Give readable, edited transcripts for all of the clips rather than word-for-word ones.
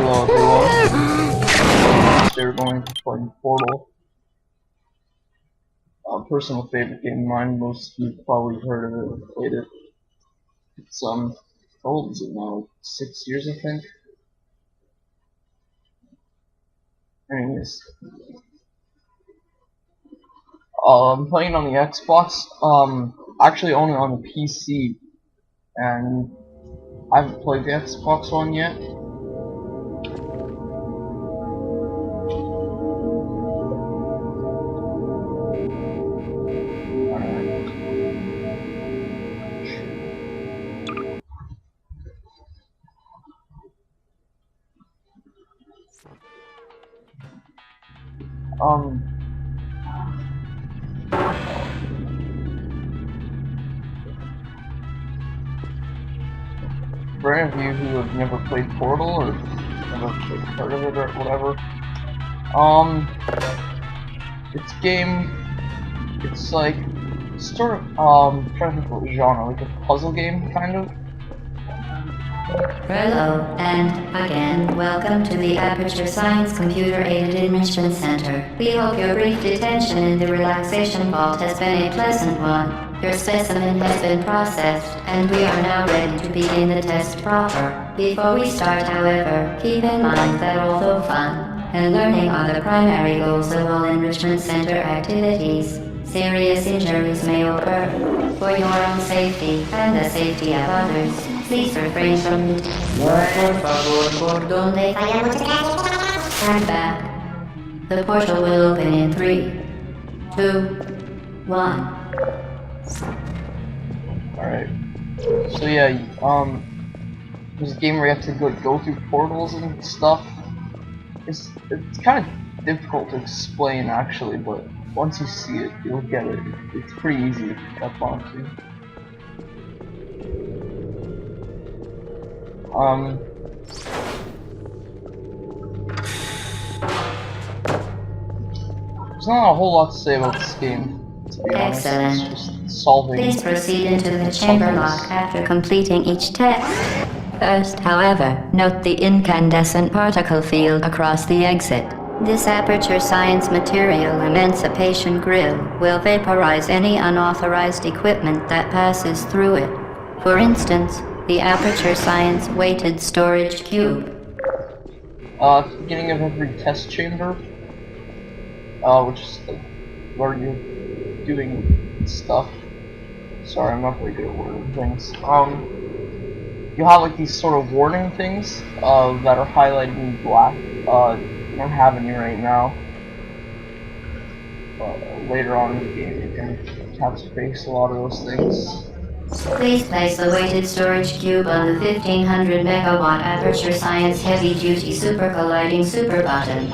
Hello everyone. Today we're going to play Portal. A personal favorite game of mine. Most of you probably heard of it or played it. It's how old is it now? 6 years, I think. Anyways, I'm playing on the Xbox. Actually only on the PC, and I haven't played the Xbox one yet. For any of you who have never played Portal or never heard of it or whatever, it's like sort of trying to think what genre, like a puzzle game kind of. Hello, and again, welcome to the Aperture Science Computer Aided Enrichment Center. We hope your brief detention in the relaxation vault has been a pleasant one. Your specimen has been processed, and we are now ready to begin the test proper. Before we start, however, keep in mind that although fun and learning are the primary goals of all Enrichment Center activities, serious injuries may occur. For your own safety and the safety of others, please refrain from Stand back. The portal will open in 3, 2, 1. Alright. So yeah, there's a game where you have to go through portals and stuff. It's kind of difficult to explain actually, but once you see it, you'll get it. It's pretty easy to pick up onto. There's not a whole lot to say about this game, to be honest. Excellent. It's just solving. Please proceed into the chamber lock after completing each test. First, however, note the incandescent particle field across the exit. This Aperture Science Material Emancipation Grill will vaporize any unauthorized equipment that passes through it. For instance, the Aperture Science Weighted Storage Cube. At the beginning of every test chamber, which is where you're doing stuff. Sorry, I'm not very good at wording things. You have like these sort of warning things that are highlighted in black. You don't have any right now. Later on in the game, you can have to face a lot of those things. Please place the weighted storage cube on the 1500 megawatt Aperture Science Heavy Duty Super Colliding Super button.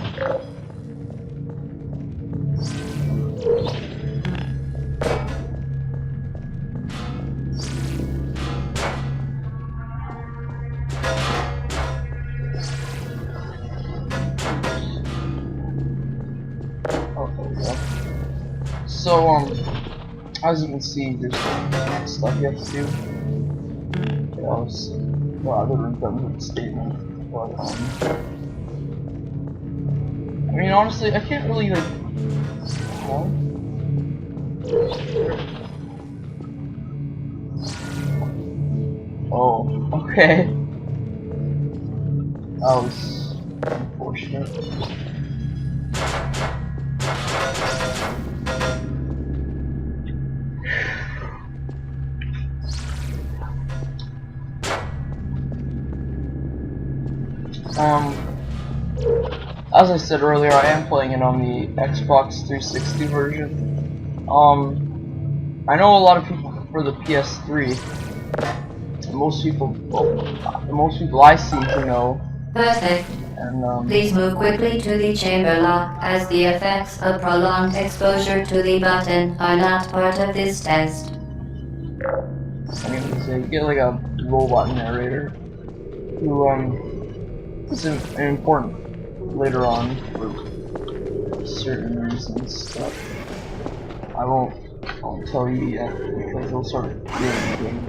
So, as you can see, there's stuff you have to do. You know, it's a lot of redundant statement, but, I mean, honestly, I can't really, like, oh, okay. That was unfortunate. As I said earlier, I am playing it on the Xbox 360 version. I know a lot of people prefer the PS3. Most people I seem to know. Perfect. And, please move quickly to the chamber lock, as the effects of prolonged exposure to the button are not part of this test. I mean, you get like a robot narrator who is important later on for certain reasons that I won't tell you yet because they'll start doing the game.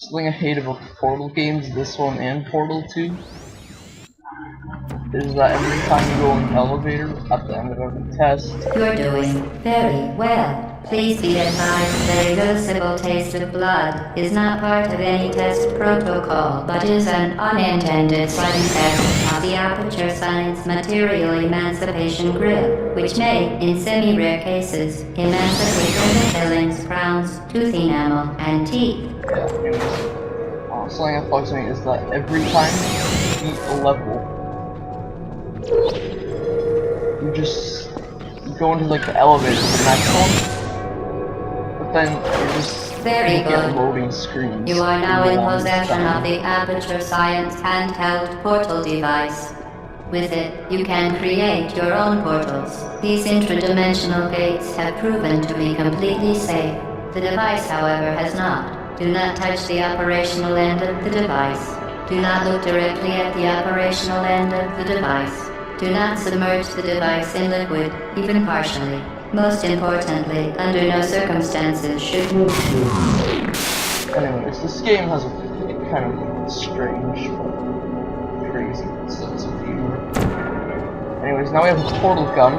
Something I hate about the Portal games, this one and Portal 2, is that every time you go in an elevator, at the end of every test... You're doing very well. Please be advised that a noticeable taste of blood is not part of any test protocol, but is an unintended side effect of the Aperture Science Material Emancipation Grip, which may, in semi-rare cases, emancipate ribbon fillings, crowns, tooth enamel, and teeth. Yeah, anyways. Something that bugs me is that every time you beat a level, you go into like the elevator for the next one, but then you just Very get good. loading screens. You are now in along possession the of the Aperture Science handheld portal device. With it, you can create your own portals. These intradimensional gates have proven to be completely safe. The device, however, has not. Do not touch the operational end of the device. Do not look directly at the operational end of the device. Do not submerge the device in liquid, even partially. Most importantly, under no circumstances should you... Anyways, this game has a kind of strange, crazy sense of humor. Anyways, now we have a portal gun,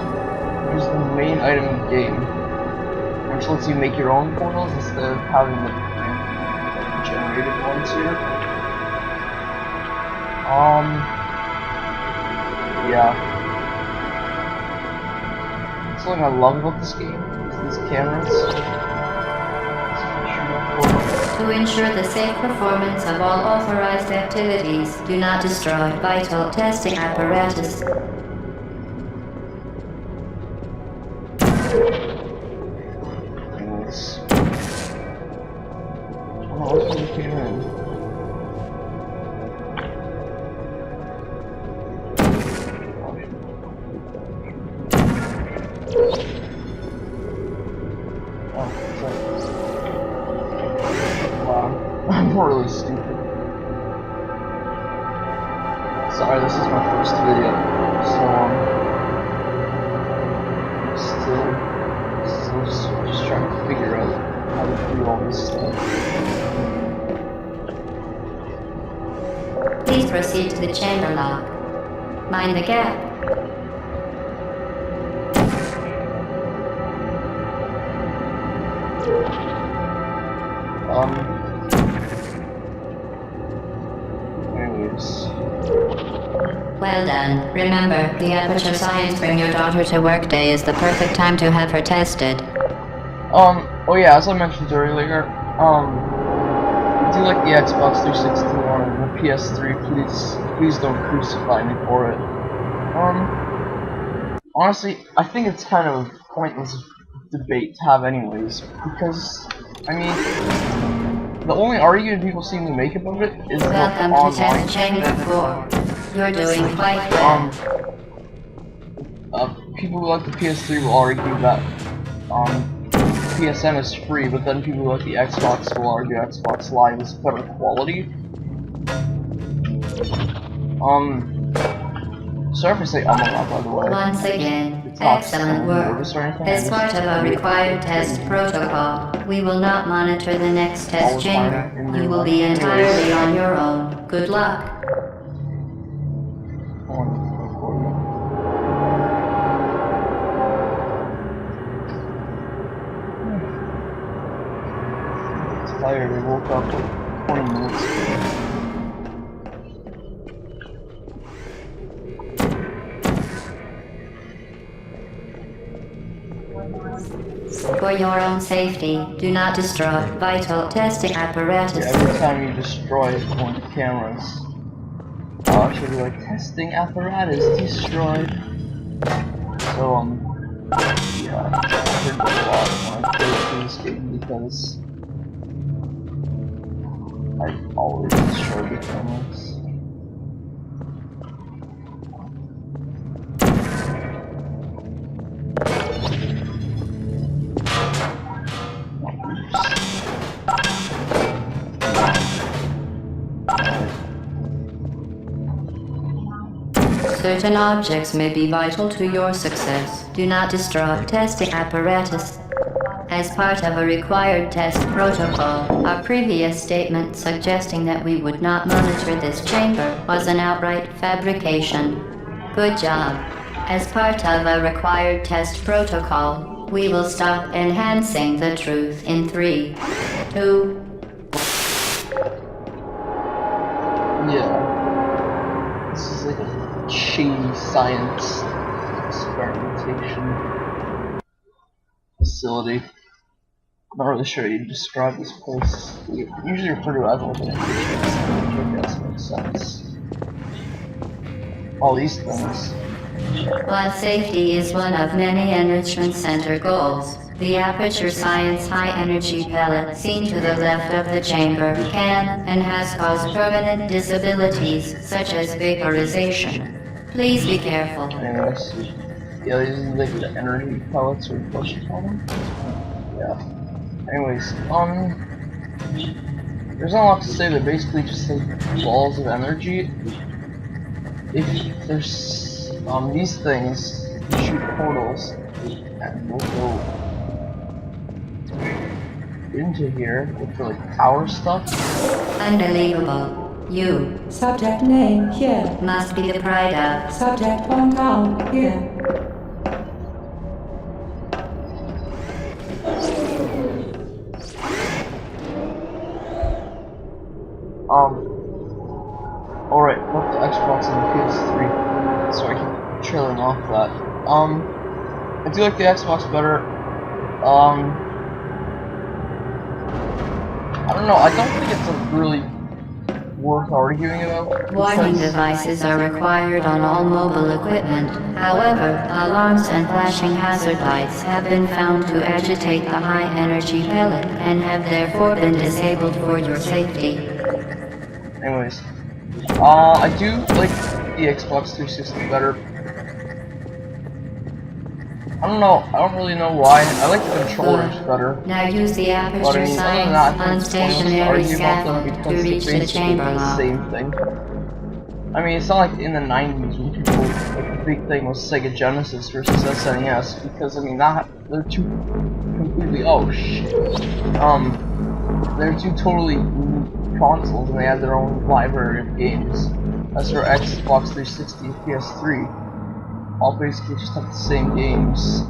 which is the main item in the game, which lets you make your own portals instead of having the generated ones here. Yeah. Something I love about this game is these cameras. To ensure the safe performance of all authorized activities, do not destroy vital testing apparatus. Anyways. Oh, what's the camera? I'm really stupid. Sorry, this is my first video, so I'm just trying to figure out how to do all this stuff. Please proceed to the chamber lock. Mind the gap. Anyways. Well done. Remember, the Aperture Science Bring Your Daughter to Work Day is the perfect time to have her tested. Oh yeah, as I mentioned earlier, do like the Xbox 360 or the PS3, please don't crucify me for it. Honestly, I think it's kind of a pointless debate to have anyways, because, I mean, the only argument people seem to make about it is about the Welcome to online. Test Chamber 4. You're doing quite well. People who like the PS3 will argue that, PSN is free, but then people who like the Xbox will argue Xbox Live is better quality. Sorry for saying a lot, by the way. Once again, excellent work. As part of a required test protocol, we will not monitor the next test chamber. You will be entirely on your own. Good luck. Tired, I woke up like 20 minutes ago. For your own safety, do not destroy vital testing apparatus. Yeah, every time you destroy one of the cameras, it should be like, testing apparatus destroyed. So, yeah, I heard that a lot when I played through this game because I always destroy the cameras. Certain objects may be vital to your success. Do not destroy testing apparatus. As part of a required test protocol, our previous statement suggesting that we would not monitor this chamber was an outright fabrication. Good job. As part of a required test protocol, we will stop enhancing the truth in 3, 2... Yeah. This is like a shady science experimentation facility. I'm not really sure how you describe this place. We usually refer to it as like an enrichment center, which I guess makes sense. All these things. While safety is one of many enrichment center goals, the Aperture Science high-energy pellet seen to the left of the chamber can and has caused permanent disabilities such as vaporization. Please be careful. Anyways, yeah, these are like the energy pellets or what you call them. Yeah. Anyways, there's not a lot to say. They're basically just like balls of energy. If there's these things shoot portals and we'll go into here with like power stuff. Unbelievable. You Subject name here. must be the pride of. Subject hometown here. Alright, what the Xbox and the PS3. So I keep trailing off that. I do like the Xbox better. I don't know, I don't think it's like really worth arguing about. Warning devices are required on all mobile equipment. However, alarms and flashing hazard lights have been found to agitate the high-energy pellet and have therefore been disabled for your safety. Anyways, I do like the Xbox 360 better. I don't know, I don't really know why. I like the controllers better. Now use the But I Aperture mean, other than Science that, I think it's pointless to unstationary argue about them scaffold because to reach they're the chamber basically the lock. same thing. I mean, it's not like in the 90s when people, like the big thing was Sega Genesis versus SNES, because I mean, they're two completely, oh shit. They're two totally new consoles and they have their own library of games. As for Xbox 360 and PS3, all basically just have the same games.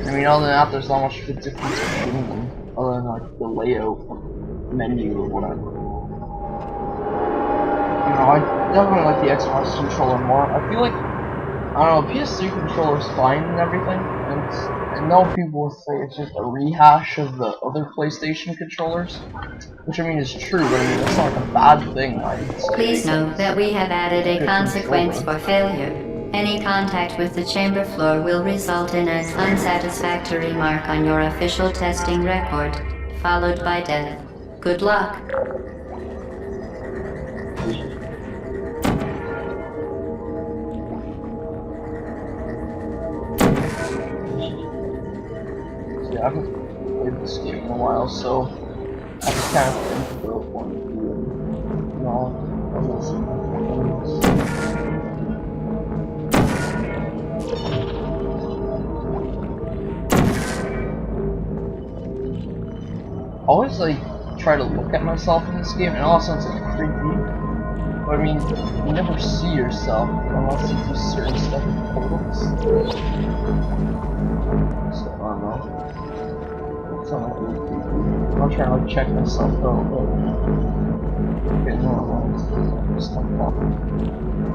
I mean, other than that, there's not much of a difference between them, other than like the layout, menu, or whatever. You know, I definitely like the Xbox controller more. I feel like, I don't know, PS3 controller's fine and everything, and I know people will say it's just a rehash of the other PlayStation controllers, which I mean is true, but I mean it's not like a bad thing. Please note that we have added a consequence for failure. Any contact with the chamber floor will result in an unsatisfactory mark on your official testing record, followed by death. Good luck. Yeah, I haven't played this game in a while, so I just kind of think for one you know, I always like try to look at myself in this game, and all it sounds like creepy. But I mean, you never see yourself unless you do certain stuff in portals. So I don't know. It's not like really creepy. I'm not trying to like check myself out, but okay, no, just like that.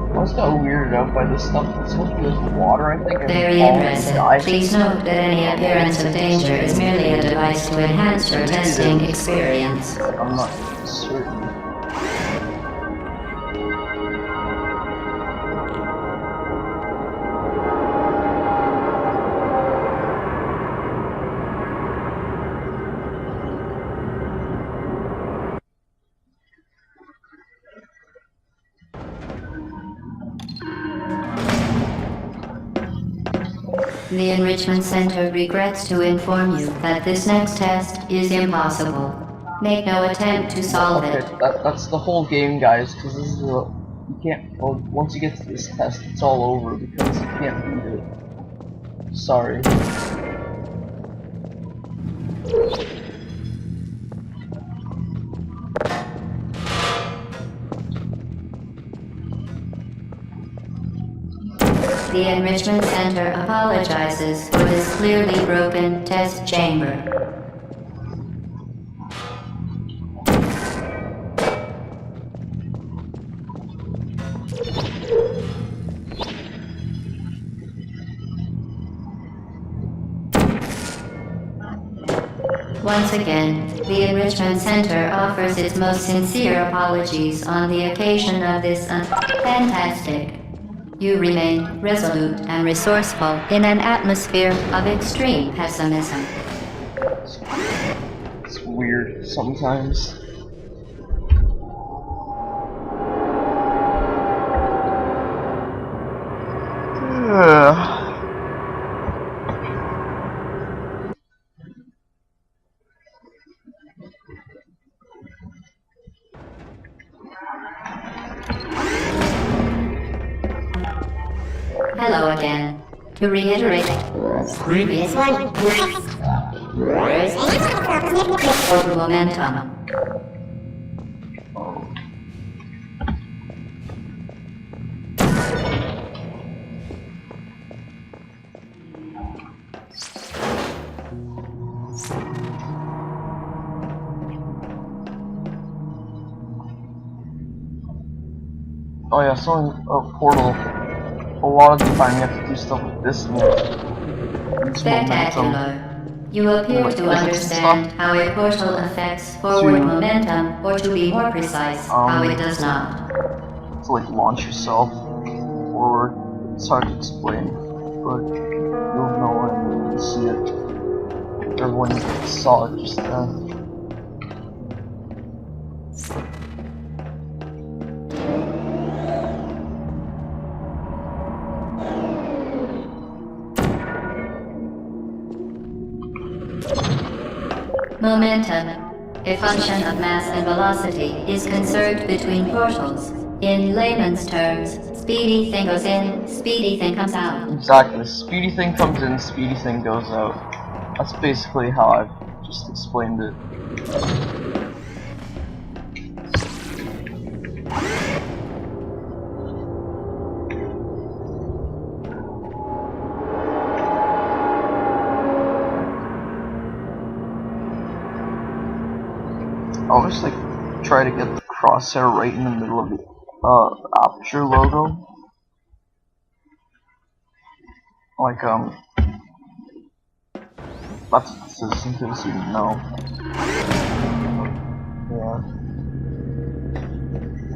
I always got weirded out by this stuff. It's supposed to be like water, I think. Very impressive. Please note that any appearance of danger is merely a device to enhance your testing experience. I'm not certain. The Enrichment Center regrets to inform you that this next test is impossible. Make no attempt to solve Okay, it. that's the whole game, guys, because this is You can't, well, once you get to this test, it's all over because you can't beat it. Sorry. The Enrichment Center apologizes for this clearly broken test chamber. Once again, the Enrichment Center offers its most sincere apologies on the occasion of this fantastic. You remain resolute and resourceful in an atmosphere of extreme pessimism. It's weird sometimes. Hello again. To reiterate, previous one. Over momentum. Oh yeah, so in Portal, a lot of the time you have to do stuff with this and use Spectacular. You appear to understand how a portal affects forward momentum, or to be more precise, how it does not. To like launch yourself forward. It's hard to explain, but you'll know when you see it. Everyone saw it just then. Momentum, a function of mass and velocity, is conserved between portals. In layman's terms, speedy thing goes in, speedy thing comes out. Exactly. Speedy thing comes in, speedy thing goes out. That's basically how I've just explained it. I'll just like try to get the crosshair right in the middle of the aperture logo. Like that's what this is in case you didn't know. Yeah.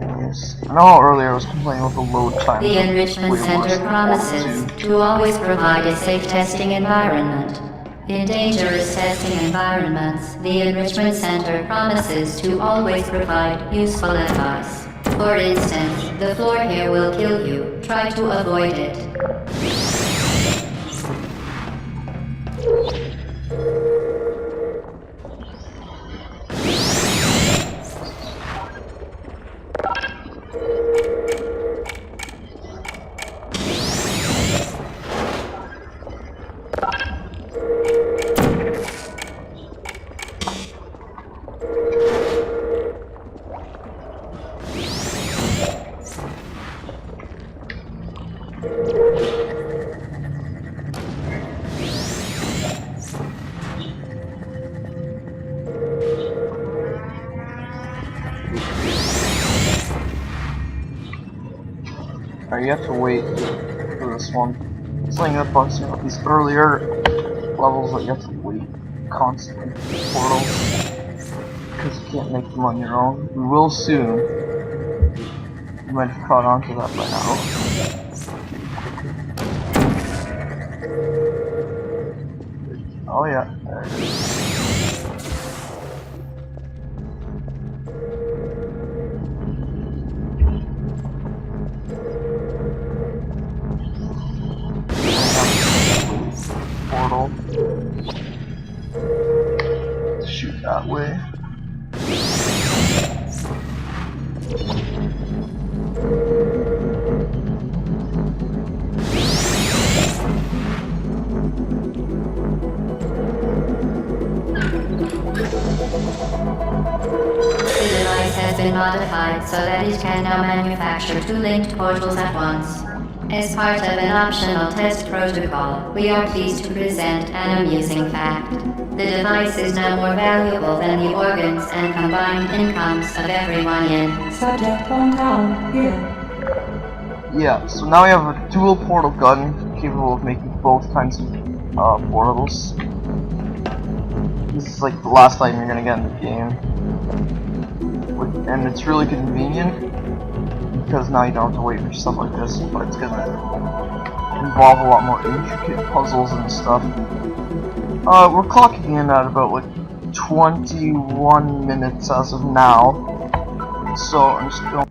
Anyways, I know earlier I was complaining about the load time. The Enrichment Center promises to always provide a safe testing environment. In dangerous testing environments, the Enrichment Center promises to always provide useful advice. For instance, the floor here will kill you. Try to avoid it. You have to wait for this one. Something that bugs me about these earlier levels that you have to wait constantly for portals because you can't make them on your own. You will soon. You might have caught on to that by now. Oh yeah, there it is. Portal. Shoot that way. The device has been modified so that it can now manufacture 2 linked portals at once. As part of an optional test protocol, we are pleased to present an amusing fact. The device is now more valuable than the organs and combined incomes of everyone in. Subject 1 down, here. Yeah, so now we have a dual portal gun capable of making both kinds of portals. This is like the last item you're gonna get in the game. And it's really convenient because now you don't have to wait for stuff like this, but it's gonna involve a lot more intricate puzzles and stuff. We're clocking in at about like 21 minutes as of now, so I'm just going